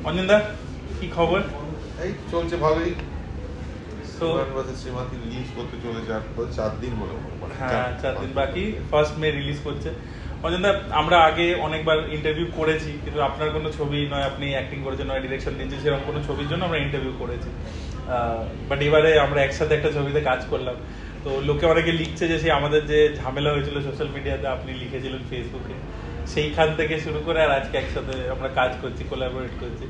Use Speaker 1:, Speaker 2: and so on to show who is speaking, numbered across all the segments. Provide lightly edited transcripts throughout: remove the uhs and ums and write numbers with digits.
Speaker 1: অঞ্জনদা কি খবর?
Speaker 2: এই চলছে ভালোই।
Speaker 1: সো
Speaker 2: শ্রীমতী রিলিজ করতে চলেছে আর 4 দিন মনে হয়।
Speaker 1: হ্যাঁ 4 দিন বাকি, 1 মে রিলিজ করছে। অঞ্জনদা আমরা আগে অনেকবার ইন্টারভিউ করেছি, কিন্তু আপনার কোনো ছবি নয়, আপনি অ্যাক্টিং করেছেন নয় ডিরেকশন দিয়েছেন, সেরকম কোনো ছবির জন্য আমরা ইন্টারভিউ করেছি। বাট এবারে আমরা একসাথে একটা ছবিতে কাজ করলাম। তো লোকে অনেকে লিখছে যে সেই আমাদের যে ঝামেলা হয়েছিল সোশ্যাল মিডিয়াতে, আপনি লিখেছিলেন ফেসবুকে, সেইখান থেকে শুরু করে আর আজকে একসাথে আমরা কাজ করছি, কোলাবোরেট করছি।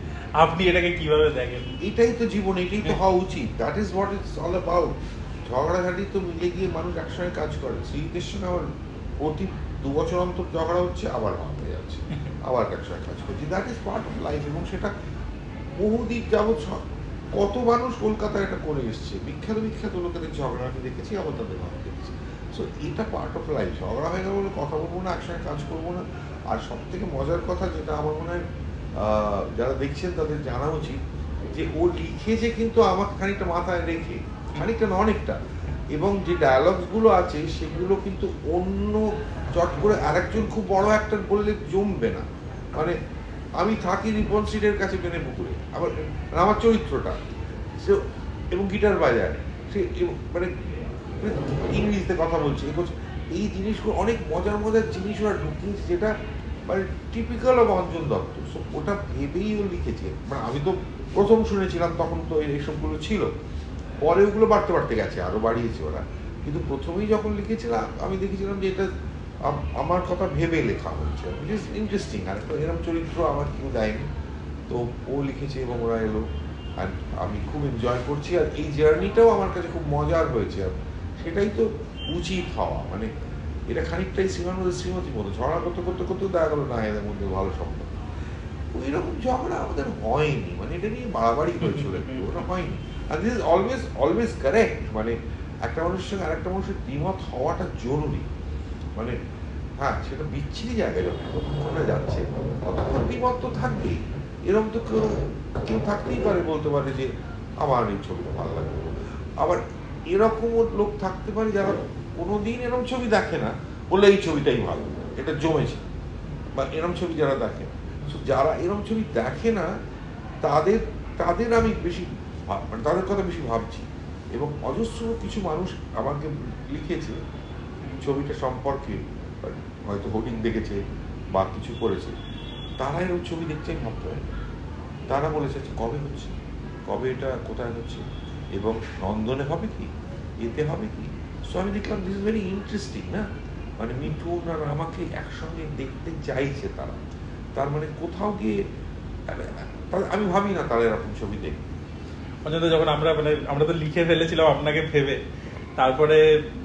Speaker 1: আপনি এটাকে কিভাবে দেখেন?
Speaker 2: এটাই তো জীবন, এটাই তো হওয়া উচিত। That is what it's all about. ঝগড়াঝাটি তো মিলে গিয়ে মানুষ একসঙ্গে কাজ করে। শ্রীতের সঙ্গে আমার প্রতি 2 বছর অন্তর ঝগড়া হচ্ছে, আবার ভাঙতে যাচ্ছে, আবার একসঙ্গে কাজ করছি। That is part of life. এবং সেটা বহুদিন যাবৎ কত মানুষ কলকাতায় এটা করে এসছে। বিখ্যাত বিখ্যাত লোকেদের ঝগড়া আমি দেখেছি, আবার তাদের ভাঙতে দেখেছি। সো এটা পার্ট অফ লাইফ। ঝগড়া হয়ে গেলে কথা বলবো না, একসঙ্গে কাজ করবো না। আর সব থেকে মজার কথা যেটা আমার মনে হয় যারা দেখছেন তাদের জানা উচিত, যে ও লিখেছে কিন্তু আমাকে খানিকটা মাথায় রেখে, খানিকটা না অনেকটা। এবং যে ডায়ালগসগুলো আছে সেগুলো কিন্তু অন্য চট করে আরেকজন খুব বড় অ্যাক্টর বললে জমবে না। মানে আমি থাকি রিপন সিটের কাছে টেনে পুকুরে, আমার চরিত্রটা সে এবং গিটার বাজায় সে, মানে ইংরেজিতে কথা বলছে, এই জিনিসগুলো অনেক মজার মজার জিনিস ওরা ঢুকিয়েছে, যেটা মানে typical of Anjan Dutta. So ওটা ভেবেই ও লিখেছে। মানে আমি তো প্রথম শুনেছিলাম, তখন তো এইসবগুলো ছিল, পরে ওগুলো বাড়তে বাড়তে গেছে, আরও বাড়িয়েছে ওরা। কিন্তু প্রথমেই যখন লিখেছিলাম আমি দেখেছিলাম যে এটা আমার কথা ভেবে লেখা হচ্ছে, উইচ ইজ ইন্টারেস্টিং। আর একটা এরকম চরিত্র আমার কেউ দেয়নি, তো ও লিখেছে এবং ওরা এলো। আর আমি খুব এনজয় করছি, আর এই জার্নিটাও আমার কাছে খুব মজার হয়েছে। আর সেটাই তো উচিত হওয়া। মানে এটা খানিকটাই শ্রীমান মধ্যে শ্রীমতীর মতো ঝগড়া করতে করতে করতেও দেখা গেলো না এদের মধ্যে ভালো সম্পর্ক। ওই রকম ঝগড়া আমাদের হয়নি, মানে এটা নিয়ে বাড়াবাড়ি হয়েছিল একটু, ওটা হয়নি। আর this is always always correct. মানে একটা মানুষের সঙ্গে আরেকটা মানুষের দ্বিমত হওয়াটা জরুরি। মানে হ্যাঁ, সেটা বিচ্ছিরি জায়গায় যতক্ষণ যাচ্ছে ততক্ষণ দ্বিমত তো থাকবেই। এরকম তো কেউ থাকতেই পারে, বলতে পারে যে আমার এই ছবিটা ভালো লাগে। আবার এরকমও লোক থাকতে পারে যারা কোনোদিন এরকম ছবি দেখে না, বলে এই ছবিটাই ভালো, এটা জমেছে। বা এরম ছবি যারা দেখে, যারা এরম ছবি দেখে না তাদের আমি বেশি মানে তাদের কথা বেশি ভাবছি। এবং অজস্র কিছু মানুষ আমাকে লিখেছে ছবিটা সম্পর্কে, হয়তো হোর্ডিং দেখেছে বা কিছু করেছে, তারা এরকম ছবি দেখতে ভাবতে হয়। তারা বলেছে কবে হচ্ছে, কবে এটা কোথায় হচ্ছে, এবং নন্দনে হবে কি, এতে হবে কি। সো আমি দেখলাম দিস ইজ ভেরি ইন্টারেস্টিং না। মানে মিঠুন আর আমাকে একসঙ্গে দেখতে চাইছে তারা। তার মানে কোথাও গিয়ে আমি ভাবি না তারা এরকম ছবি দেখবে।
Speaker 1: যখন আমরা তো লিখে ফেলেছিলাম আপনাকে ভেবে, তারপরে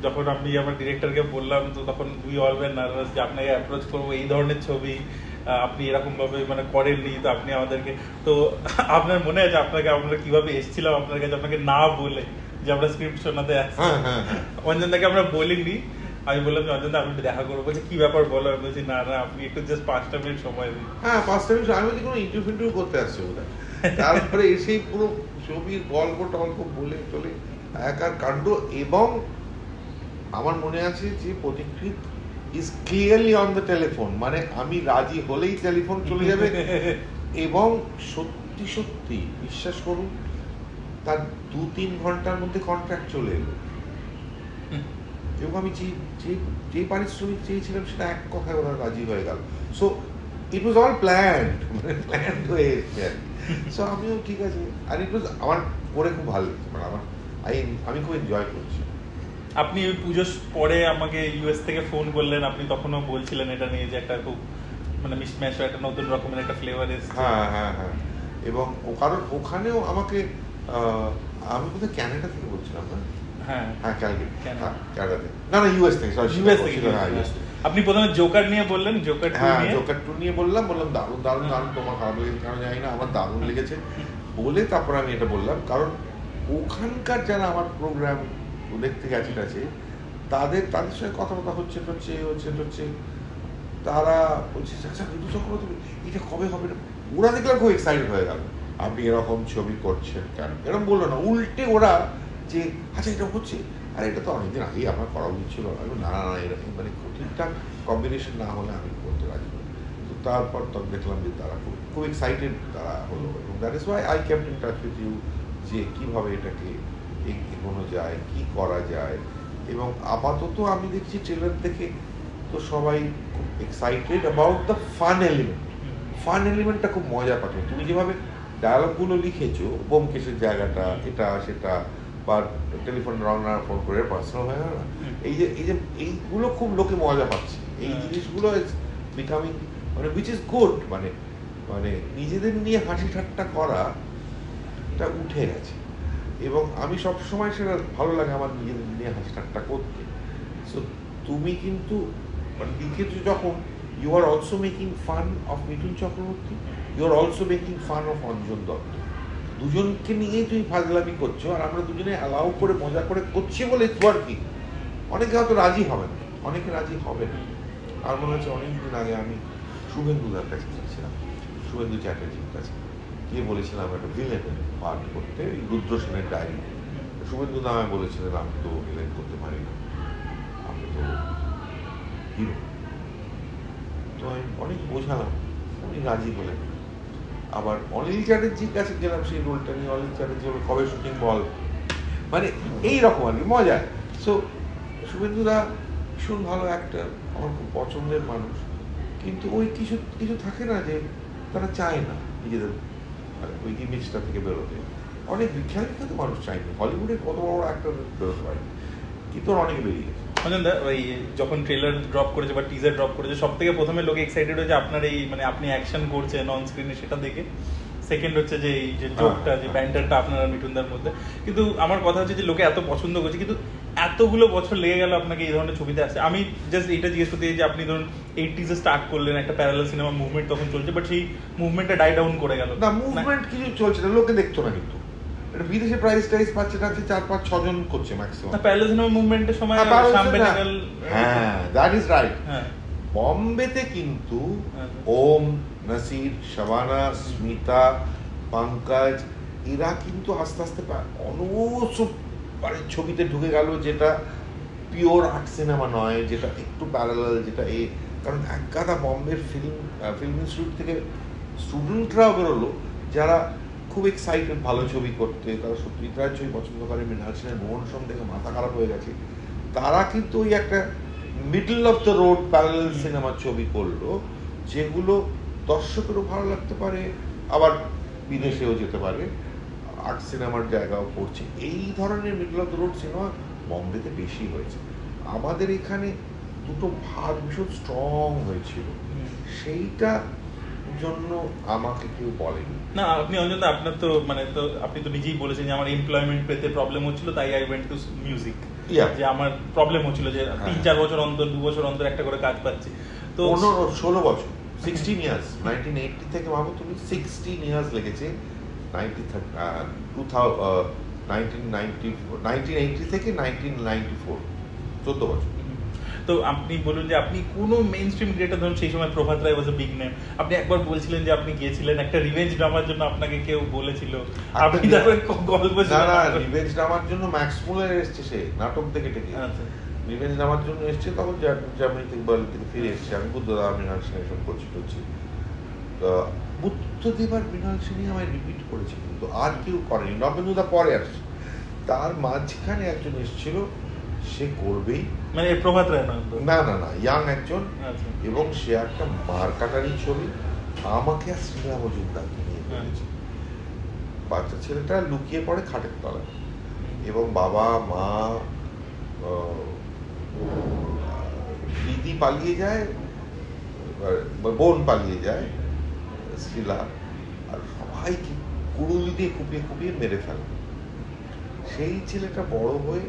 Speaker 1: যখন আমি আমার ডিরেক্টরকে বললাম, তো তখন উই অল ওয়্যার নার্ভাস যে আপনাকে অ্যাপ্রোচ করবো, এই ধরনের ছবি আপনি এরকম ভাবে মানে করেননি, তো আপনি আমাদেরকে, তো আপনার মনে আছে আপনাকে আমরা কিভাবে এসেছিলাম আপনার কাছে, আপনাকে না বলে যে আমরা স্ক্রিপ্ট শোনাতে আসছি, অঞ্জনদাকে আমরা বলিনি। আমি বললাম যে অঞ্জনদা আপনি দেখা করবো, বলছে কি ব্যাপার বলো। আমি বলছি না আপনি একটু জাস্ট 5টা মিনিট সময় দিন।
Speaker 2: হ্যাঁ 5টা মিনিট। আমি বলছি কোনো ইন্টারভিউ করতে আসছে ওটা। তারপরে এসেই পুরো ছবির গল্প টল্প বলে চলে একার কাণ্ড। এবং আমার মনে আছে যে প্রতিকৃত is clearly on the telephone, মানে আমি রাজি হলেই টেলিফোন চলে যাবে। এবং সত্যি সত্যি বিশ্বাস করুন, তার 2-3 ঘন্টার মধ্যে কন্ট্রাক্ট চলে এলো। এবং আমি যে পারিশ্রমিক চেয়েছিলাম সেটা এক কথায় ওরা রাজি হয়ে গেল। So it was all planned, মানে প্ল্যান্ড হয়ে এসছে আর কি। সো আমিও ঠিক আছে। আর ইট ওয়াজ আমার করে খুব ভালো লেগেছে, মানে আমি খুব এনজয় করছি।
Speaker 1: আপনি ওই পুজোর পরে আমাকে ইউএস থেকে ফোন করলেন, আপনি তখনও বলছিলেন এটা নিয়ে যে একটা খুব মানে মিসম্যাচ, একটা নতুন রকমের একটা ফ্লেভার এসেছে।
Speaker 2: হ্যাঁ হ্যাঁ হ্যাঁ। এবং কারণ ওখানেও আমাকে আমি বোধহয় ক্যানাডা থেকে বলছিলাম না। হ্যাঁ হ্যাঁ ক্যানাডা থেকে, না ইউএস থেকে,
Speaker 1: ইউএস থেকে। হ্যাঁ ইউএস। আপনি প্রথমে জোকার নিয়ে বললেন, জোকার
Speaker 2: টু নিয়ে বললাম দারুণ দারুণ দারুণ, তোমার খারাপ লেগেছে কেন জানি না, আমার দারুণ লেগেছে বলে তারপর আমি এটা বললাম। কারণ ওখানকার যারা আমার প্রোগ্রাম দেখতে গেছে তাদের সঙ্গে কথাবার্তা হচ্ছে তারা বলছে আচ্ছা ঋতু চক্রবর্তী এটা কবে হবে না। ওরা দেখলাম খুব এক্সাইটেড হয়ে গেল, আপনি এরকম ছবি করছেন কেন, এরকম বললো না। উল্টে ওরা যে আচ্ছা এটা হচ্ছে, আর এটা তো অনেকদিন আগেই আমার করা উচিত ছিল। না এরকম মানে ঠিকঠাক কম্বিনেশন না হলে আমি করতে রাজি। তো তারপর তখন দেখলাম যে তারা খুব এক্সাইটেড তারা হলো, এবং that is why I kept in touch with you, যে কীভাবে এটাকে এগোনো যায়, কি করা যায়। এবং আপাতত আমি দেখছি ট্রেলার দেখে তো সবাই খুব এক্সাইটেড অ্যাবাউট দ্য ফান এলিমেন্টটা খুব মজা পাচ্ছে। তুমি যেভাবে ডায়ালগগুলো লিখেছো, ব্যোমকেশের জায়গাটা, এটা সেটা, বা টেলিফোন রাউন্ডার ফোন করে পার্সোনাল হয় না, এই যে এইগুলো খুব লোকে মজা পাচ্ছে, এই জিনিসগুলো বিকামিং মানে উইচ ইজ গুড, মানে নিজেদের নিয়ে হাসি ঠাট্টা করা এটা উঠে গেছে, এবং আমি সবসময় সেটা ভালো লাগে আমার নিজেদের নিয়ে হাসি ঠাট্টা করতে। সো তুমি কিন্তু লিখেছো যখন, you are also making fun of Mithun Chakraborty, you are also making fun of Anjan Dutta, দুজনকে নিয়েই তুমি ফাজলামি করছো, আর আমরা দুজনে অ্যালাউ করে মজা করে করছি বলে আর কি। অনেকে হয়তো রাজি হবে না, অনেকে রাজি হবে না। আর মনে হচ্ছে অনেকদিন আগে আমি শুভেন্দুদার কাছে গিয়েছিলাম, শুভেন্দু চ্যাটার্জির কাছে গিয়ে বলেছিলাম একটা ভিলেনের পাঠ করতে, রুদ্র সেনের ডায়েরি। শুভেন্দু নামে বলেছিলেন আমি তো ভিলেন করতে পারি না, আমি তো হিরো। তো আমি অনেক বোঝালাম, উনি রাজি হলেন। আবার অনিল চ্যাটার্জির কাছে গেলাম সেই রোলটা নিয়ে, অনিল চ্যাটার্জি বলে কবে শুটিং বল, মানে এইরকম আর কি মজা। সো শুভেন্দুরা ভীষণ ভালো অ্যাক্টর, আমার খুব পছন্দের মানুষ, কিন্তু ওই কিছু কিছু থাকে না যে তারা চায় না নিজেদের ওই ইমেজটা থেকে বেরোতে। অনেক বিখ্যাত মানুষ চায়নি, হলিউডের কত বড় অ্যাক্টর বেরোতে পারে, কিন্তু অনেকে বেরিয়ে গেছে।
Speaker 1: ওই যখন ট্রেলার ড্রপ করেছে বা টিজার ড্রপ করেছে, সব থেকে প্রথমে লোকে এক্সাইটেড হয়েছে আপনার এই মানে আপনি অ্যাকশন করছেন অন স্ক্রিনে সেটা দেখে। সেকেন্ড হচ্ছে যে এই যে জোকটা, যে ব্যান্ডারটা আপনার আর মিঠুনদার মধ্যে। কিন্তু আমার কথা হচ্ছে যে লোকে এত পছন্দ করছে, কিন্তু এতগুলো বছর লেগে গেল আপনাকে এই ধরনের ছবিতে আসছে। আমি জাস্ট এটা জিজ্ঞেস করতে চাই যে আপনি ধরুন 80s স্টার্ট করলেন, একটা প্যারালাল সিনেমা মুভমেন্ট তখন চলছে, বাট সেই মুভমেন্টটা ডাই ডাউন করে গেল
Speaker 2: না। মুভমেন্ট কিছু চলছে না, লোকে দেখতো না, কিন্তু বিদেশে প্রাইস টাইস পাচ্ছে টাচ্ছে 4-5-6 জন করছে ম্যাক্সিমাম।
Speaker 1: প্যারালাল সিনেমা মুভমেন্টের সময়
Speaker 2: হ্যাঁ, দ্যাট ইজ রাইট। বম্বেতে কিন্তু ওম, নাসির, শাবানা, স্মিতা, পঙ্কজ, এরা কিন্তু আস্তে আস্তে মানে ছবিতে ঢুকে গেল, যেটা পিওর আর্ট সিনেমা নয়, যেটা একটু প্যারালাল, যেটা কারণ এক গাদা বম্বের ফিল্ম ইনস্টিটিউট থেকে স্টুডেন্টরাও বেরোলো, যারা খুব এক্সাইটেড ভালো ছবি করতে, তারা সত্যজিৎ রায়ের ছবি পছন্দ করে, মৃণাল সেনের মোহন সোম দেখে মাথা খারাপ হয়ে গেছে, তারা কিন্তু ওই একটা middle of the road parallel সিনেমার ছবি করলো, যেগুলো দর্শকেরও ভালো লাগতে পারে, আবার বিদেশেও যেতে পারে, আর্ট সিনেমার জায়গাও পড়ছে। এই ধরনের middle of the road cinema বম্বেতে বেশি হয়েছে। আমাদের এখানে দুটো ভাগ ভীষণ স্ট্রং হয়েছিল, সেইটা জন্য আমাকে কেউ বলেনি।
Speaker 1: না, আপনি অঞ্জন, আপনার তো মানে তো আপনি তো নিজেই বলেছেন যে আমার এমপ্লয়মেন্ট পেতে প্রবলেম হচ্ছিল, তাই আই ওয়েন্ট টু মিউজিক। যে আমার প্রবলেম হচ্ছিল যে 3-4 বছর অন্তর 2 বছর অন্তর একটা করে কাজ পাচ্ছি। তো
Speaker 2: 16 বছর 16 ইয়ার্স 1980 থেকে ভাবো তুমি, 16 ইয়ার্স লেগেছে 1980 থেকে 1994, 14 বছর।
Speaker 1: তো আপনি বলুন যে আপনি কোন মেইন স্ট্রিম ক্রিয়েটর, ধরুন সেই সময় প্রভাত রায় ওয়াজ আ বিগ নেম, আপনি একবার বলছিলেন যে আপনি গিয়েছিলেন একটা রিভেঞ্জ ড্রামার জন্য, আপনাকে কেউ বলেছিল, আপনি তারপরে গল্প
Speaker 2: না রিভেঞ্জ ড্রামার জন্য ম্যাক্স মুলার এসেছে, সে নাটক থেকে রিভেঞ্জ ড্রামার জন্য এসেছে, তখন জার্মানি থেকে ফিরে এসেছে। আমি বুদ্ধদেব আর মৃণাল সেন এসব করছি। বুদ্ধদেব আর মৃণাল সেনই আমায় রিপিট করেছে, কিন্তু আর কেউ করেনি। নবেন্দুদা পরে আসছে, তার মাঝখানে একজন এসেছিল, সে করবেই,
Speaker 1: মানে প্রভাত রায় না,
Speaker 2: ইয়াং একজন, এবং সে একটা মারকাটারি ছবি আমাকে আর শ্রীরা মজুমদারকে নিয়ে করেছে। বাচ্চা ছেলেটা লুকিয়ে পড়ে খাটের তলায়, এবং বাবা মা দিদি পালিয়ে যায়, বোন পালিয়ে যায়, শ্রীলা, আর সবাইকে কুড়ুলি দিয়ে কুপিয়ে কুপিয়ে মেরে ফেলে। সেই ছেলেটা বড় হয়ে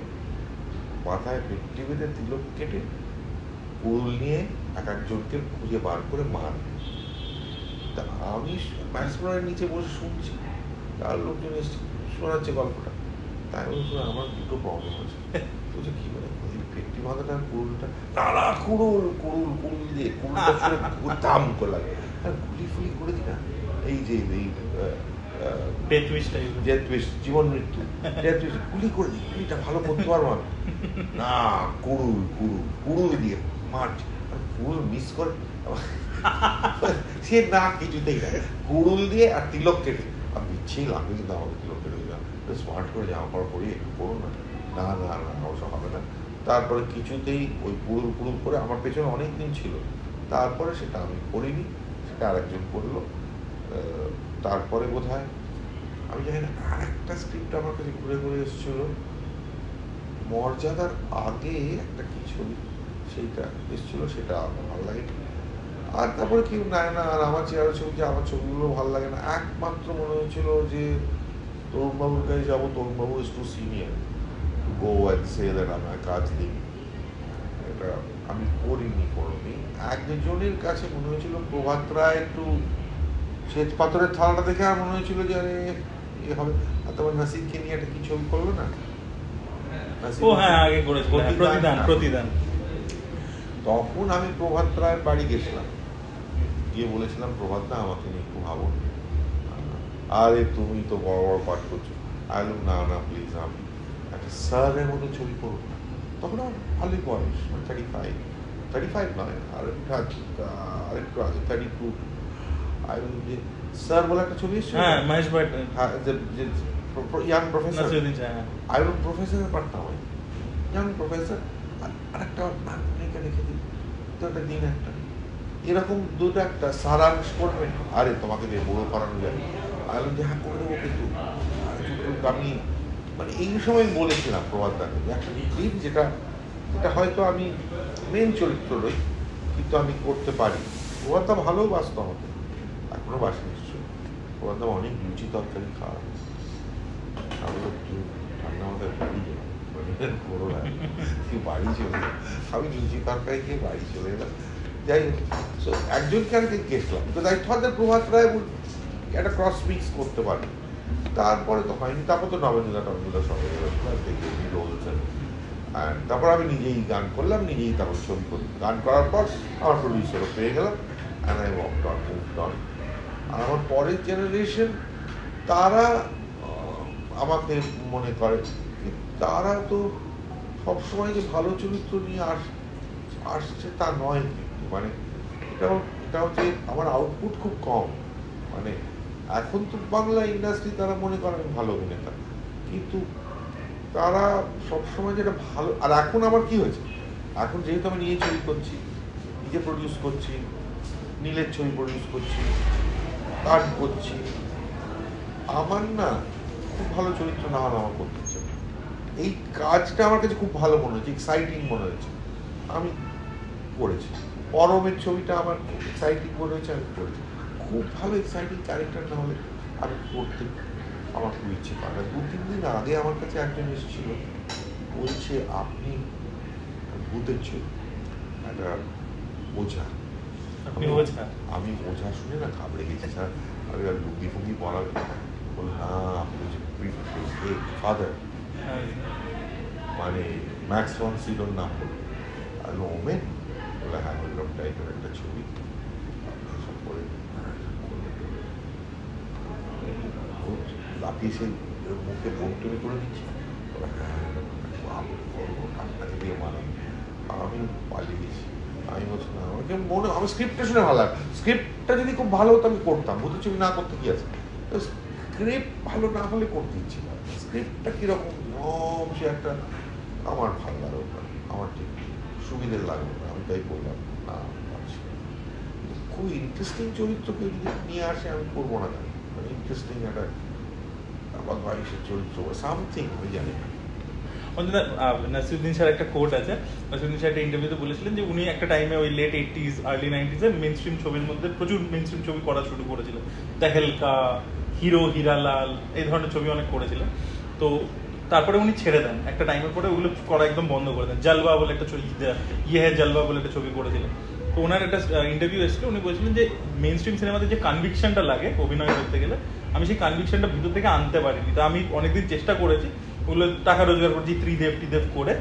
Speaker 2: মাথায় পেট্টি বেঁধে তিলক কেটে কুড়ুল নিয়ে এক একজনকে খুঁজে বার করে মার। তা আমি ম্যাক্সিমামের নিচে বসে শুনছি, তার লোকজন এসে শোনাচ্ছে গল্পটা। তাই বলছিল আমার দুটো প্রবলেম আছে, বলছে কি বলে পেট্টি বাঁধাটা কুড়ুলটা, নানা কুড়ুল দিয়ে কুড়ুলটা দাম করে লাগে, আর গুলি ফুলি করে দি না, এই যে এই জীবন মৃত্যু গুলি করে দিই, গুলিটা ভালো করতে পারবো না, কুড়ুল দিয়ে মার, কুড়ুল মিস করে সে না কিছুতেই না, কুড়ুল দিয়ে আর তিলক কেটে, আর বিচ্ছিরি লাগবে কিন্তু আমাকে তিলক কেটে দিলাম, স্মার্ট করে জামা কাপড় পরি একটু করুন না, না না না অবশ্য হবে না। তারপরে কিছুতেই ওই কুড়ুল করে আমার পেছনে অনেক দিন ছিল, তারপরে সেটা আমি করিনি, সেটা আরেকজন করলো। তারপরে বোধহয় আমি জানি না, আরেকটা স্ক্রিপ্ট আমার কাছে ঘুরে ঘুরে এসেছিল মর্যাদার আগে একটা কি ছবি, সেইটা এসেছিল, সেটা আমার ভালো লাগে। আর তারপরে কেউ নেয় না, আর আমার চেয়ারের ছবি, যে আমার ছবিগুলো ভালো লাগে না। একমাত্র মনে হয়েছিল যে তরুণবাবুর কাছে যাবো, তরুণবাবু is too senior go and say that আমার কাজ দিই, এটা আমি করিনি কোনোদিন। এক দুজনের কাছে মনে হয়েছিল প্রভাত রায় একটু শ্বেত পাথরের থালাটা দেখে আর মনে হয়েছিল যে আরে এ হবে। আর তোমার নাসিরকে নিয়ে একটা কি ছবি করলো না,
Speaker 1: প্রতিদান।
Speaker 2: তখন আমি প্রভাত রায়ের বাড়ি গেছিলাম, গিয়ে বলেছিলাম প্রভাত দা আমাকে নিয়ে একটু ভাবো, আরে তুমি তো বড় বড় পাঠ করছো। আলু না না প্লিজ, আমি একটা স্যারের মতো ছবি করবো। তখন আমার ভালোই বয়স, 35 নয়, আরেকটু আগে 32। স্যার বলে একটা ছবি এসেছিল, ইয়াং প্রফেসর, আই ওয়াজ প্রফেসরের পারতাম, ইয়াং প্রফেসর, আর একটা নায়িকা রেখে দিই তো একটা দিন একটা এরকম দুটো একটা সারাংশ করবে, আরে তোমাকে দিয়ে বড় করানো যাবে, আমি যে হ্যাঁ করে দেবো, কিন্তু আমি মানে এই সময় বলেছিলাম প্রভাত দাকে যে একটা ক্লিপ যেটা হয়তো আমি মেন চরিত্র নই, কিন্তু আমি করতে পারি। প্রভাত দা ভালো বাসত আমাকে, এখনো বাসি নিশ্চয়ই। প্রভাত দা অনেক লুচি তরকারি খাওয়া, আমি একটু ঠান্ডা মাথায় বাড়ি গেলাম, বাড়ি চলে এলাম, আমি লুচি তরকারি খেয়ে বাড়ি চলে এলাম। যাই হোক, একজনকে আর গেছিলাম, তো তাই তোমাদের প্রভাত রায় একটা ক্রস মিক্স করতে পারি। তারপরে তো হয়নি, তারপর তো নবেন্দা সঙ্গে দেখি রোলস, আর তারপর আমি নিজেই গান করলাম, নিজেই তারপর ছবি করি। গান করার পর আমার প্রডিউসারও পেয়ে গেলাম, and I walked on, moved on. আর আমার পরের জেনারেশন তারা আমাকে মনে করে তারা তো সবসময় যে ভালো চরিত্র নিয়ে আসছে তা নয়, কিন্তু মানে এটা হচ্ছে আমার আউটপুট খুব কম। মানে এখন তো বাংলা ইন্ডাস্ট্রি তারা মনে করে আমি ভালো অভিনেতা, কিন্তু তারা সবসময় যেটা ভালো। আর এখন আমার কি হয়েছে, এখন যেহেতু আমি নিজে ছবি করছি, নিজে প্রডিউস করছি, নীলের ছবি প্রডিউস করছি, কাজ করছি, আমার না খুব ভালো চরিত্র না হলে আমার করতে ইচ্ছে। এই কাজটা আমার কাছে খুব ভালো মনে হয়েছে, এক্সাইটিং মনে হয়েছে, আমি করেছি। পরমের ছবিটা আমার এক্সাইটিং মনে হয়েছে, আমি করেছি। খুব ভালো এক্সাইটিং ক্যারেক্টার না হলে আমি করতে আমার খুব ইচ্ছে পায় না। 2-3 দিন আগে আমার কাছে একজন এসেছিল, বলছে আপনি ভূতের ছবি একটা বোঝা। আমি বোঝা শুনে না ঘাবড়ে গেছি, স্যার আমি আর লুঙ্গি ফুঙ্গি পড়াবে, বলে না আপনি ফাদার, মানে ম্যাক্স ওয়ান সিডোর নাম বলল, আর ওমেন বলে হ্যাঁ ওইরকম টাইপের একটা ছবি সব করে লাফিয়ে সেই মুখে বন্টনি করে দিচ্ছি, আপনাকে দিয়ে মানাই। আমি পালিয়ে গেছি, আমি বলছি না আমাকে মনে, আমার স্ক্রিপ্টটা শুনে ভালো লাগে, স্ক্রিপ্টটা যদি খুব ভালো হতো আমি করতাম, ভূতের ছবি না করতে কি আছে, স্ক্রিপ্ট ভালো না হলে করতে ইচ্ছে না। স্ক্রিপ্টটা কিরকম সে একটা আমার ভালো লাগলো না, আমার ঠিক সুবিধের লাগলো না, আমি তাই বললাম না পারছি। খুব ইন্টারেস্টিং চরিত্র কেউ যদি নিয়ে আসে আমি করবো না, কেন ইন্টারেস্টিং একটা বাংলাদেশের চরিত্র সামথিং আমি জানি না।
Speaker 1: নাসিরুদ্দিন স্যার একটা কোট আছে, নাসিরুদ্দিন স্যার একটা ইন্টারভিউতে বলেছিলেন যে উনি একটা টাইমে ওই late 80s early 90s main stream ছবির মধ্যে প্রচুর মেন স্ট্রিম ছবি করা শুরু করেছিলেন। তেহেলকা, হিরো, হীরালাল, এই ধরনের ছবি অনেক করেছিলেন। তো তারপরে উনি ছেড়ে দেন, একটা টাইমের পরে ওগুলো করা একদম বন্ধ করে দেন। জালবা বলে একটা ছবি, ইয়ে হ্যায় জালবা বলে একটা ছবি করেছিলেন। তো ওনার একটা ইন্টারভিউ এসেছিল, উনি বলছিলেন যে মেন স্ট্রিম সিনেমাতে যে কনভিকশনটা লাগে অভিনয় করতে গেলে, আমি সেই কনভিকশনটা ভিতর থেকে আনতে পারিনি। তো আমি অনেকদিন চেষ্টা করেছি, ওগুলো টাকা রোজগার করছি, ত্রিদেব করে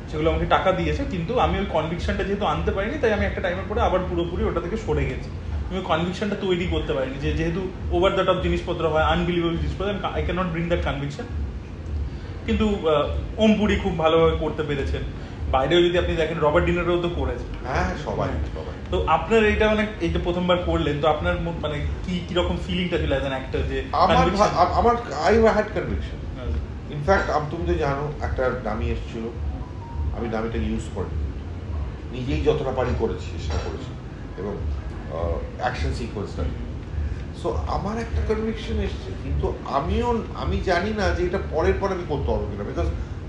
Speaker 1: সেগুলো আমাকে টাকা দিয়েছে, কিন্তু আমি ওই কনভিকশনটা যেহেতু আনতে পারিনি, তাই আমি একটা টাইমের পরে আবার পুরোপুরি ওটা থেকে সরে গেছি। আমি কনভিকশনটা তৈরি করতে পারিনি, যেহেতু ওভার দ্য টপ জিনিসপত্র হয়, আনবিলিভেবল জিনিসপত্র, I can not bring that conviction. কিন্তু ওমপুরি খুব ভালোভাবে করতে পেরেছেন, বাইরেও যদি আপনি দেখেন রবার্ট ডিনারও তো করেছে।
Speaker 2: হ্যাঁ, সবাই।
Speaker 1: তো আপনার এইটা মানে এইটা প্রথমবার করলেন, তো আপনার মানে কি রকম ফিলিংটা ছিল অ্যাজ অ্যান অ্যাক্টর? যে
Speaker 2: আমার আই হ্যাড কনভিকশন। ইনফ্যাক্ট তুমি তো জানো একটা ডামি এসেছিল, আমি ডামিটা ইউজ করিনি, নিজেই যতটা পারি করেছি, চেষ্টা করেছি, এবং অ্যাকশন সিকোয়েন্সটা। সো আমার একটা কনভিকশন এসছে, কিন্তু আমি জানি না যে এটা পরের পর আমি করতে পারবো কিনা, বিকজ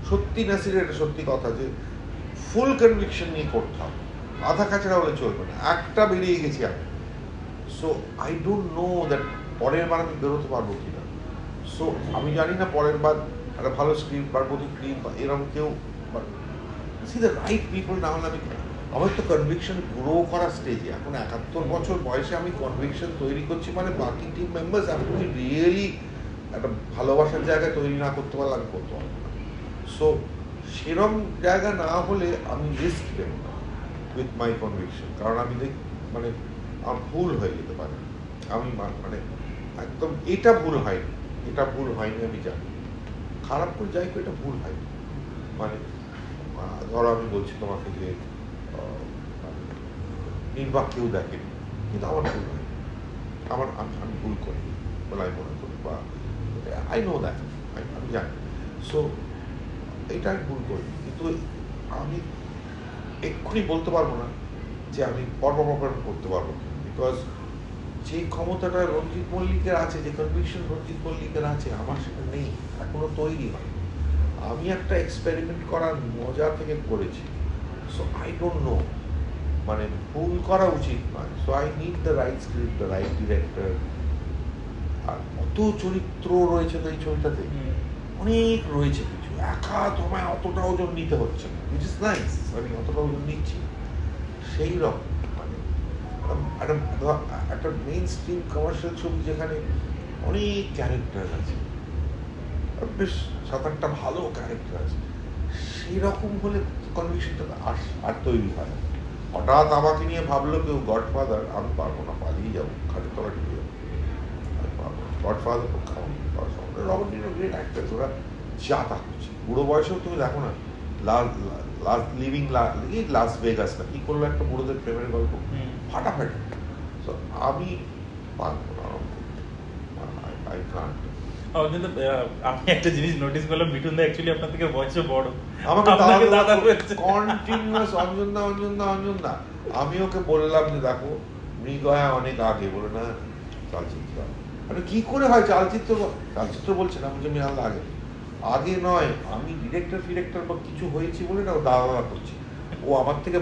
Speaker 2: সত্যি নাসিরের এটা সত্যি কথা যে ফুল কনভিকশন নিয়ে করতে হবে, আধা কাছাড়া হলে চলবে না, একটা বেরিয়ে গেছি আমি। So I don't know that পরের বার আমি বেরোতে পারবো কিনা। সো আমি জানি না পরের বার একটা ভালো স্ক্রিপ্ট বা প্রতি ক্লিপ বা এরকম কেউ সি দ্য রাইট পিপল না হলে আমি, আমার তো কনভিকশন গ্রো করার স্টেজে, এখন 71 বছর বয়সে আমি কনভিকশন তৈরি করছি, মানে বাকি টিম মেম্বার্স আপনি রিয়েলি একটা ভালোবাসার জায়গায় তৈরি না করতে পারলে আমি করতে পারবো না। সো সেরম জায়গা না হলে আমি রিস্ক নেব না উইথ মাই কনভিকশন, কারণ আমি মানে আমার ভুল হয়ে যেতে পারে, আমি মানে একদম এটা ভুল হয়নি আমি জানি, খারাপ করে যাই এটা ভুল হয়নি। মানে ধরো আমি বলছি তোমাকে যে নির্বাক কেউ দেখেনি, কিন্তু আমার ভুল হয়, আমি ভুল করি বলে আমি মনে করি, বা আই নো দ্যাট, আমি জানি। সো এটা আমি ভুল করি, কিন্তু আমি এক্ষুনি বলতে পারবো না যে আমি পরপর করতে পারবো, বিকজ যে ক্ষমতাটা রঞ্জিত মল্লিকের আছে, যে কনভিকশন রঞ্জিত মল্লিকের আছে, আমার সেটা নেই, এখনো তৈরি হয়। আমি একটা এক্সপেরিমেন্ট করার মজা থেকে করেছি। সো আই ডোন্ট নো, মানে ভুল করা উচিত নয়। So I need the right script, the right director. আর কত চরিত্র রয়েছে তো এই ছবিটাতে, অনেক রয়েছে কিছু, একা তোমায় অতটা ওজন নিতে হচ্ছে না, উইচ ইজ নাইস, আমি অতটা ওজন নিচ্ছি সেই রকম। মানে একটা মেইন স্ট্রিম কমার্শিয়াল ছবি যেখানে অনেক ক্যারেক্টার আছে, বেশ 7-8টা ভালো ক্যারেক্টার আছে, সেই রকম হলে কনভিকশনটা আর তৈরি হয় না। হঠাৎ আমাকে নিয়ে ভাবলো কেউ গডফাদার, আমি পারবো না, পালিয়ে যাবো, খাটের তলা ঢুকে যাবো, আমি পারবো না। Godfather Robert dinner great actor, ওরা যা তা করছে, বুড়ো বয়সেও তুমি দেখো না, লিভিং লাস ভেগাস না কি করলো, একটা বুড়োদের প্রেমের গল্প, ফাটাফাটি। তো আমি পারবো না, আই কান্ট।
Speaker 1: আমি একটা জিনিস নোটিস করলাম, মিঠুন দা অ্যাকচুয়ালি আপনার থেকে বয়সে বড়,
Speaker 2: আমাকে দাদা কন্টিনিউয়াস অঞ্জন দা। আমি ওকে বললাম যে দেখো মৃগয়া অনেক আগে, বলে না চালচিত্র, মানে কি করে হয় চালচিত্র বলছে না, মুঝে মিয়াল আগে নয়, আমি ডিরেক্টর বা কিছু হয়েছি বলে না ও দাদা করছে। ও আমার থেকে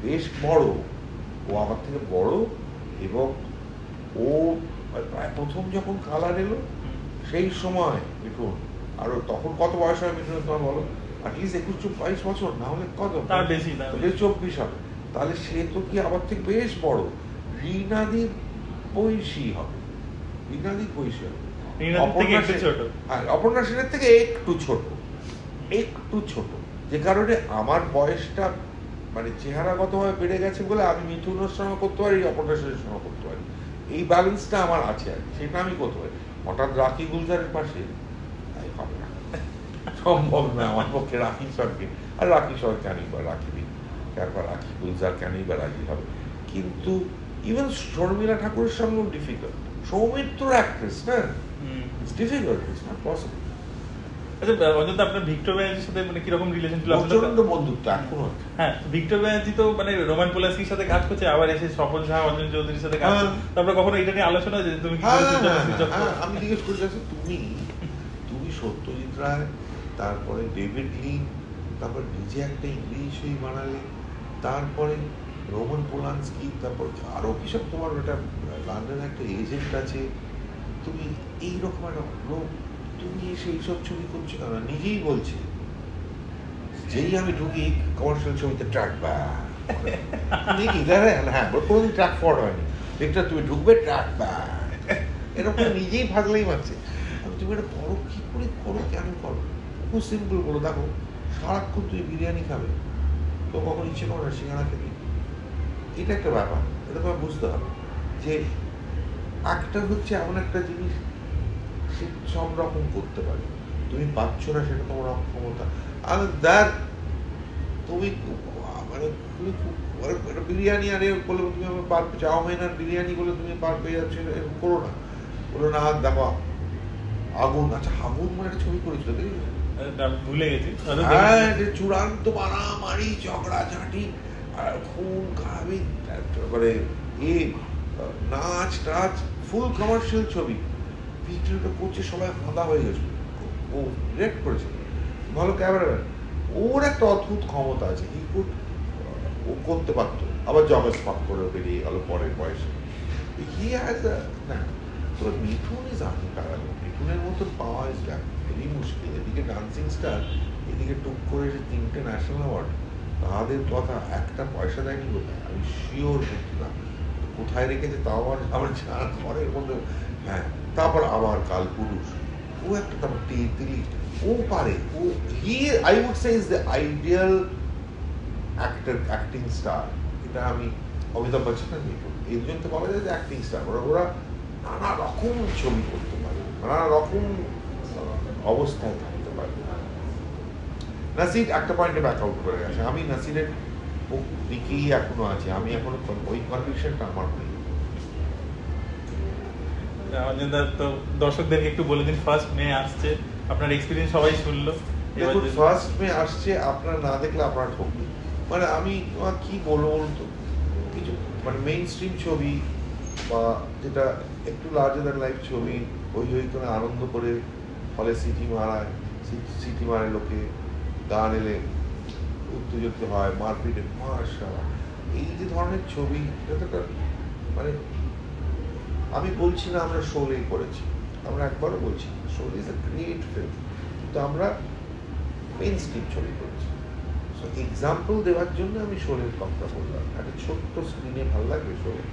Speaker 2: বেশ বড়, এবং ও প্রায় প্রথম যখন কালার এলো সেই সময় মিঠুন, আর তখন কত বয়স হয় মিঠুন তোমার বলো, অ্যাটলিস্ট 21-22 বছর, না হলে কত,
Speaker 1: তার বেশি না,
Speaker 2: 24 হবে, তাহলে সে তো কি আমার থেকে বেশ বড়। রীনাদির বয়সী হবে, অপর্ণা সেনের থেকে একটু ছোট, যে কারণে আমার বয়সটা মানে চেহারাগতভাবে বেড়ে গেছে বলে আমি মিঠুনের সঙ্গে করতে পারি, অপর্ণা সেনের সঙ্গে করতে পারি, এই ব্যালেন্সটা আমার আছে আর কি, সেটা আমি করতে পারি। হঠাৎ রাখি গুলজারের পাশে হবে না, সম্ভব না আমার পক্ষে রাখির সঙ্গে, আর রাখি সঙ্গে কেনই বা রাখি দিন, তারপর রাখি গুলজার কেনই বা রাজি হবে। কিন্তু ইভেন শর্মিলা ঠাকুরের সঙ্গেও ডিফিকাল্ট, সৌমিত্র অ্যাক্ট্রেস না, it's difficult, it's not possible.
Speaker 1: আচ্ছা অযোধ্যা, আপনার ভিক্টর ব্যানার্জির সাথে মানে কিরকম রিলেশন ছিল?
Speaker 2: প্রচন্ড বন্ধুত্ব এখনো।
Speaker 1: হ্যাঁ, ভিক্টর ব্যানার্জি তো মানে রোমান পোলাস্কির সাথে কাজ করছে, আবার এসে স্বপন সাহা, অঞ্জন চৌধুরীর সাথে কাজ করছে, তারপরে কখনো এটা নিয়ে আলোচনা হয়েছে তুমি?
Speaker 2: আমি জিজ্ঞেস করছি তুমি সত্যজিৎ রায়, তারপরে ডেভিড লিন, তারপর নিজে একটা ইংলিশ বানালে, তারপরে রোমান পোলান্সকি, তারপর আরো কিসব তোমার ওটা লন্ডনে একটা এজেন্ট আছে, তুমি এইরকম একটা লোক, তুমি সেই সব ছবি করছো কেন? নিজেই বলছে, যেই আমি ঢুকি কমার্শিয়াল ছবিতে ট্র্যাক ব্যাক, হ্যাঁ কোনোদিন ট্র্যাক ফরওয়ার্ড হয়নি, দেখটা তুমি ঢুকবে ট্র্যাক ব্যাক, এরকম নিজেই ভাগলেই মারছে। তুমি এটা করো, কি করে করো, কেন করো? খুব সিম্পল বলো, দেখো সারাক্ষণ তুমি বিরিয়ানি খাবে, তো কখন ইচ্ছে করো না সিঙ্গাড়া খেতে, এটা একটা ব্যাপার, এটা তোমার বুঝতে হবে যে একটা হচ্ছে এমন একটা জিনিস সে সব রকম করতে পারে, তুমি পাচ্ছ না, সেটা তোমার অক্ষমতা। আর তুমি মানে তুমি একটা বিরিয়ানি আরে বলে তুমি আমার পার চাউমিন আর বিরিয়ানি বলে তুমি পার পেয়ে যাচ্ছ, এরকম করো না। বলো না দেখো আগুন, আচ্ছা আগুন মানে একটা ছবি করেছিল দেখেছো?
Speaker 1: ভুলে গেছি।
Speaker 2: হ্যাঁ, যে চূড়ান্ত মারামারি ঝগড়াঝাটি আর খুন খারাপি, মানে নাচ টাচ, ফুল কমার্শিয়াল ছবি। ভিডিওটা করছে, সবাই ফাঁদা হয়ে গেছে। ও ডিরেক্ট করেছে, ভালো ক্যামেরাম্যান। ওর একটা অদ্ভুত ক্ষমতা আছে, ও করতে পারতো, আবার জবে স্পট করে বেরিয়ে গেল পরের বয়সে। না, তোর মিঠুন ইজ আনপ্যারালড। মিঠুনের মতন পাওয়া ইজ ভেরি মুশকিল। এদিকে ডান্সিং স্টার, এদিকে টুক করে যে 3টে ন্যাশনাল অ্যাওয়ার্ড, তাদের কথা একটা পয়সা দেয়নি কোথায়, আমি শিওর না কোথায় রেখেছে, তাও আমার জানা ঘরের মধ্যে। হ্যাঁ, তারপর আবার কালপুরুষ, ও একটা, তারপর তেঁতুলি, ও পারে, ও I would say is the ideal acting star. এটা আমি অমিতাভ বচ্চনের মিঠুন এই জন্য বলা যায় যে অ্যাক্টিং স্টার। ওরা নানা রকম ছবি করতে পারে, নানা রকম অবস্থায় থাকতে পারে। নাসির একটা পয়েন্টে ব্যাক আউট করে গেছে, আমি নাসিরের দিকেই এখনো আছি, আমি এখনো ওই কনভিকশনটা আমার নেই।
Speaker 1: তো দর্শকদেরকে একটু বলে দিন, ফার্স্ট মে আসছে, আপনার এক্সপিরিয়েন্স সবাই শুনলো।
Speaker 2: দেখুন, ফার্স্ট মে আসছে, আপনারা না দেখলে আপনারা ঠকবেন। মানে আমি কি বলবো বলতো, কিছু মানে মেইন স্ট্রিম ছবি বা যেটা একটু লার্জার দ্যান লাইফ ছবি, ওই করে আনন্দ করে ফলে সিটি মারে লোকে, গান এলে উত্তেজিত হয়, মারপিটে মার্শাল, এই যে ধরনের ছবি, এটা মানে আমি বলছি না আমরা শোলেই করেছি, আমরা একবারও বলছি শোল ইজ এ গ্রেট ফিল্ম, কিন্তু আমরা মেইন স্ট্রিম ছবি করেছি। সো এক্সাম্পল দেওয়ার জন্য আমি শোলের কথা বললাম, একটা ছোট্ট স্ক্রিনে ভালো লাগবে শোলে।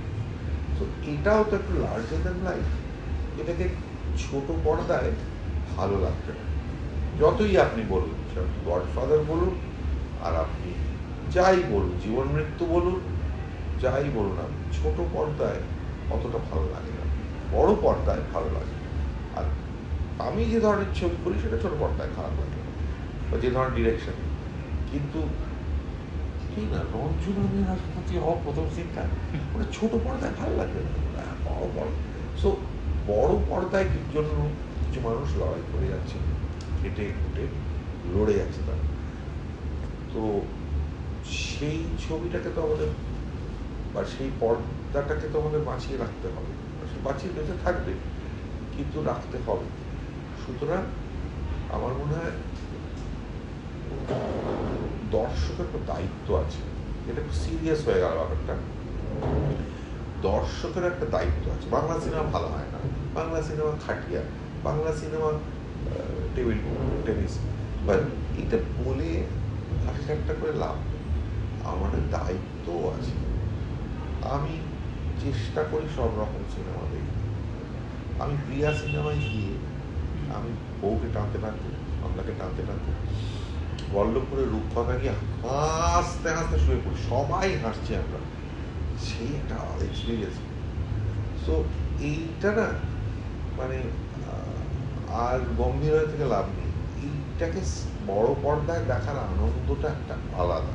Speaker 2: তো এটাও তো একটু লার্জার দ্যান লাইফ, এটাকে ছোট পর্দায় ভালো লাগবে না। যতই আপনি বলুন, গডফাদার বলুন আর আপনি যাই বলুন, জীবন মৃত্যু বলুন, যাই বলুন, আপনি ছোট পর্দায় অতটা ভালো লাগে না, বড় পর্দায় ভালো লাগে। আর আমি যে ধরনের ছবি করি সেটা ছোট পর্দায় খারাপ লাগে, বা যে ধরনের ডিরেকশন। কিন্তু ঠিক না, রঞ্জন আমি রাষ্ট্রপতি হওয়ার প্রথম সিনটা ওটা ছোট পর্দায় ভালো লাগবে না, বড় বড়। সো বড় পর্দায় জন্য কিছু মানুষ লড়াই করে যাচ্ছে, হেঁটে হেঁটে লড়ে যাচ্ছে তারা। তো সেই ছবিটাকে তো আমাদের, বা সেই পর্দাটাকে তো আমাদের বাঁচিয়ে রাখতে হবে, সে বাঁচিয়ে বেঁচে থাকবে, কিন্তু রাখতে হবে। সুতরাং আমার মনে হয় দর্শকের একটা দায়িত্ব আছে, এটা খুব সিরিয়াস হয়ে গেল ব্যাপারটা। দর্শকের একটা দায়িত্ব আছে। বাংলা সিনেমা ভালো হয় না, বাংলা সিনেমা খাটিয়া, বাংলা সিনেমা টেবিল টেনিস, বা এটা বলে 80 করে লাভ। আমাদের দায়িত্বও আছে। আমি চেষ্টা করি সব রকম সিনেমা দেখি। আমি প্রিয়া সিনেমায় গিয়ে আমি বউকে টানতে টানতে, আপনাকে টানতে টানতে বল্লভপুরের রূপকথা গিয়ে হাসতে হাসতে শুয়ে পড়ি, সবাই হাসছি আমরা, সেই একটা এক্সপিরিয়েন্স। সো এইটা না মানে আর গম্ভীর থেকে লাভ নেই, এইটাকে বড় পর্দায় দেখার আনন্দটা একটা আলাদা,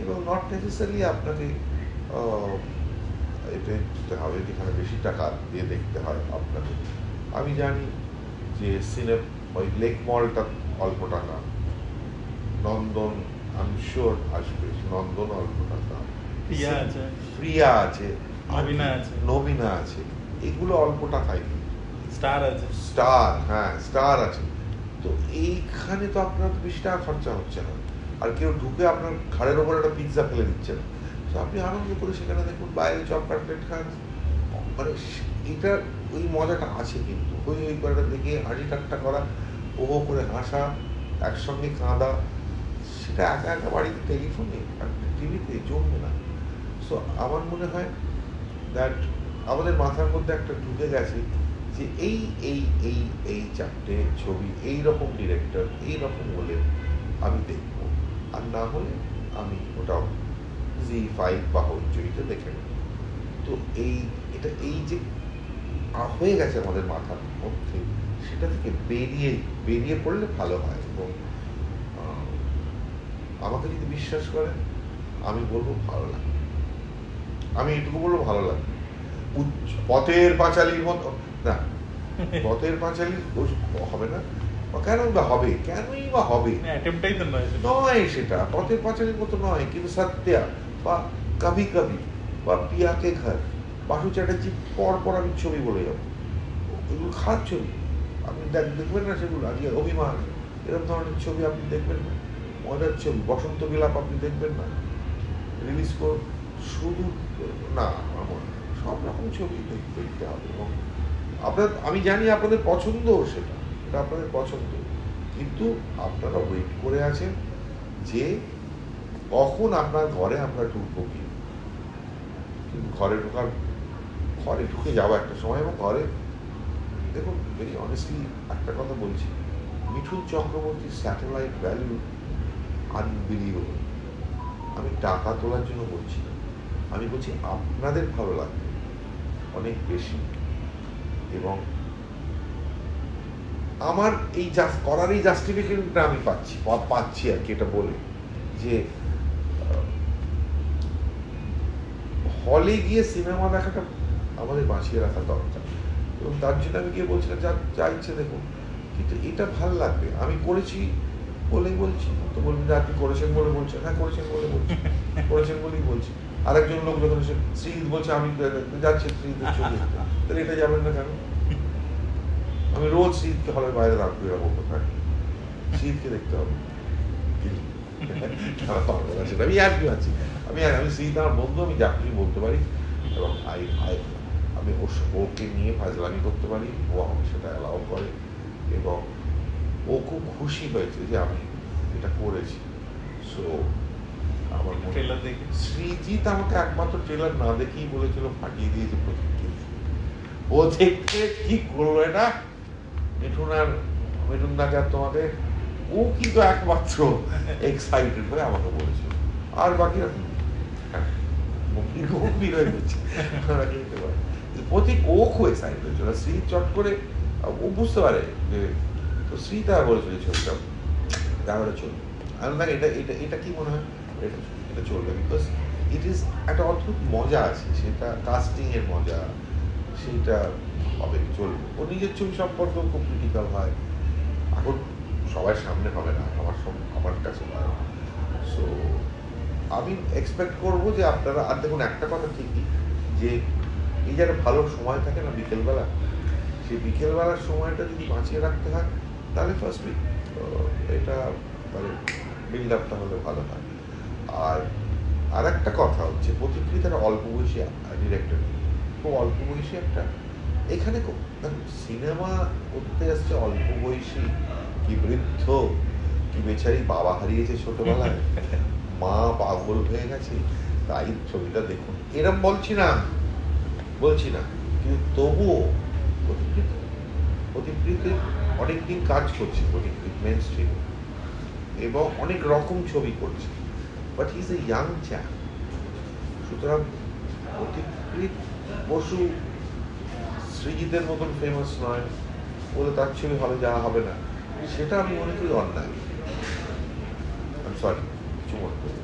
Speaker 2: এবং নট নেসেসারি আপনাকে এটা দেখতে হবে যেখানে বেশি টাকা দিয়ে দেখতে হয় আপনাকে। আমি জানি যে ওই লেক মলটা অল্প টাকা, নন্দন আমি শিওর আসবে, নন্দন অল্প টাকা, প্রিয়া আছে, নবীনা আছে, এগুলো অল্প টাকাই, স্টার, হ্যাঁ স্টার আছে। তো এইখানে তো আপনার বেশি টাকা খরচা হচ্ছে না, আর কেউ ঢুকে আপনার ঘাড়ের ওপর একটা পিৎজা ফেলে দিচ্ছে না। তো আপনি আনন্দ করে সেখানে দেখুন, বাইরে চপ কাটলেট খান, মানে এটা ওই মজাটা আছে। কিন্তু ওই করাটা দেখে হাঁড়ি ঠাট্টা করা, ও করে হাসা, একসঙ্গে কাঁদা, সেটা একা একা বাড়িতে টেলিফোনে টিভিতে জমবে না। সো আমার মনে হয় দ্যাট আমাদের মাথার মধ্যে একটা ঢুকে গেছে যে এই এই এই এই 4টে ছবি এইরকম ডিরেক্টর এইরকম হলে আমি দেখব, আর না হলে আমি ওটাও জি5 বা হইচইতে দেখে নেব। তো এটা এই যে হয়ে গেছে আমাদের মাথার মধ্যে, সেটা থেকে বেরিয়ে পড়লে ভালো হয়। এবং আমাকে যদি বিশ্বাস করেন আমি বলবো ভালো লাগে, আমি এটুকু বলবো ভালো লাগে। পথের পাঁচালীর মতো না, পথের পাঁচালীর হবে না, কেন বা হবে, কেনই বা হবে নয়, সেটা পথের পাঁচালীর মতো নয়, কিন্তু সত্যা বা কভি কভি বা পিয়া কে ঘর, বাসু চ্যাটার্জি পর পর আমি ছবি বলে যাবো, এগুলো খারাপ ছবি, আপনি দেখবেন না সেগুলো। আজকে অভিমান এরকম ধরনের ছবি আপনি দেখবেন না, মজার ছবি, বসন্ত বিলাপ আপনি দেখবেন না, রিলিজ কর শুধু না, আমার সব রকম ছবি দেখতে হবে। এবং আপনার, আমি জানি আপনাদের পছন্দ, সেটা এটা আপনাদের পছন্দ, কিন্তু আপনারা ওয়েট করে আছেন যে কখন আপনার ঘরে আমরা ঢুকবো কি, কিন্তু ঘরে ঢুকে যাবো একটা সময়। এবং ঘরে দেখুন, ভেরি অনেস্টলি একটা কথা বলছি, মিঠুন চক্রবর্তীর স্যাটেলাইট ভ্যালু আনবিলিভেবল। আমি টাকা তোলার জন্য বলছি না, আমি বলছি আপনাদের ভালো লাগবে অনেক বেশি। এবং আমার এই করার এই জাস্টিফিকেশনটা আমি পাচ্ছি আর কি, এটা বলে যে হলে গিয়ে সিনেমা দেখাটা আমাদের বাঁচিয়ে রাখা দরকার। এবং তার জন্য আমি গিয়ে বলছিলাম যা ইচ্ছে দেখুন, কিন্তু এটা ভাল লাগবে। আমি করেছি বলেই বলছি, তো বলবেন যে আপনি করেছেন বলে বলছেন, হ্যাঁ করেছেন বলে বলছি, করেছেন বলেই বলছি। আরেকজন লোক যখন শ্রীদ বলছে আমি যাচ্ছি শ্রীদের ছবি দেখতে, তাহলে এটা যাবেন না কেন? আমি রোজ শীতকে হলের বাইরে রাখবো, এরকম থাকি, শীতকে দেখতে হবে। আমি আর কি আছি, আমি শীত আমার বন্ধু, আমি যা কিছু বলতে পারি, এবং আমি ওকে নিয়ে ফাজলামি করতে পারি, ও আমাকে সেটা অ্যালাউ করে, এবং ও খুব খুশি হয়েছে যে আমি এটা করেছি। সো আমার শ্রীজিৎ আমাকে একমাত্র ট্রেলার না দেখেই বলেছিল, ফাটিয়ে দিয়েছে প্রতিক্রিয়া। ও দেখতে কি করলো এটা, মিঠুন দাকে আর তোমাদের, ও কিন্তু একমাত্র এক্সাইটেড হয়ে আমাকে বলেছিল, আর বাকিরা গম্ভীর হয়ে গেছে। প্রতীক ও খুব এক্সাইটেড হয়েছিল, শ্রী চট করে ও বুঝতে পারে যে, তো শ্রী তারা বলেছিল ছবিটা তাহলে চলবে। আমি দেখ এটা কি মনে হয়, এটা চলবে, বিকজ ইট ইজ একটা অদ্ভুত মজা আছে, সেটা কাস্টিং এর মজা, সেইটা হবে, চলবে। ও নিজের ছবি সম্পর্কেও খুব ক্রিটিক্যাল হয়, এখন সবার সামনে হবে না, আমার কাছে হয়। সো আমি এক্সপেক্ট করবো যে আপনারা, আর দেখুন একটা কথা ঠিকই, যে এই যে একটা ভালো সময় থাকে না বিকেলবেলা, সেই বিকেলবেলার সময়টা যদি বাঁচিয়ে রাখতে হয়, তাহলে ফার্স্টলি এটা মানে বিল্ড আপটা হলে ভালো হয়। আর একটা কথা হচ্ছে, প্রতিকৃত একটা অল্প বয়সী ডিরেক্টর, খুব অল্প বয়সী একটা, এখানে সিনেমা করতে আসছে অল্প বয়সী, কি বৃদ্ধ, কি বেচারি বাবা হারিয়েছে ছোটবেলায়, মা পাগল হয়ে গেছে, তাই ছবিটা দেখুন, এরম বলছি না, কিন্তু তবুও প্রতিকৃত অনেকদিন কাজ করছে, প্রতিকৃত মেন স্ট্রিমে, এবং অনেক রকম ছবি করছে, but he is a young chap. সুতরাং প্রতিকৃত বসু সৃজিতের মতন ফেমাস নয় বলে তার ছবি হলে যাওয়া হবে না, সেটা আমি মনে করি অন্যায়। সরি, কিছু মনে করি।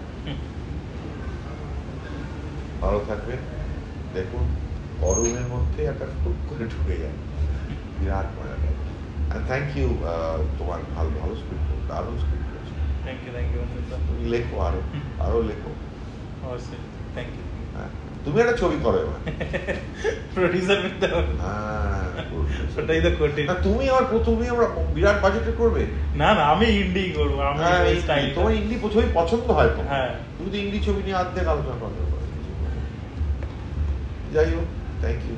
Speaker 2: ভালো থাকবেন, দেখুন গরমের মধ্যে একটা খুব করে ঢুকে যায়, বিরাট মজা লাগে। থ্যাংক ইউ, তোমার ভালো স্ক্রিপ্ট, দারুণ স্ক্রিপ্ট করেছো।
Speaker 1: থ্যাংক ইউ
Speaker 2: তুমি লেখো, আরো লেখো।
Speaker 1: অবশ্যই, থ্যাংক ইউ।
Speaker 2: হ্যাঁ, তুমি একটা ছবি করো এবার,
Speaker 1: প্রোডিউসার পেতে হবে।
Speaker 2: হ্যাঁ,
Speaker 1: ওটাই তো কঠিন।
Speaker 2: তুমি আমরা বিরাট বাজেটে করবে
Speaker 1: না, আমি ইন্ডি করবো, আমি এই স্টাইল।
Speaker 2: তোমার ইন্ডি ছবি পছন্দ হয় তো?
Speaker 1: হ্যাঁ,
Speaker 2: তুমি তো ইন্ডি ছবি নিয়ে অর্ধেক আলোচনা করতে পারো। যাই হোক, থ্যাংক ইউ।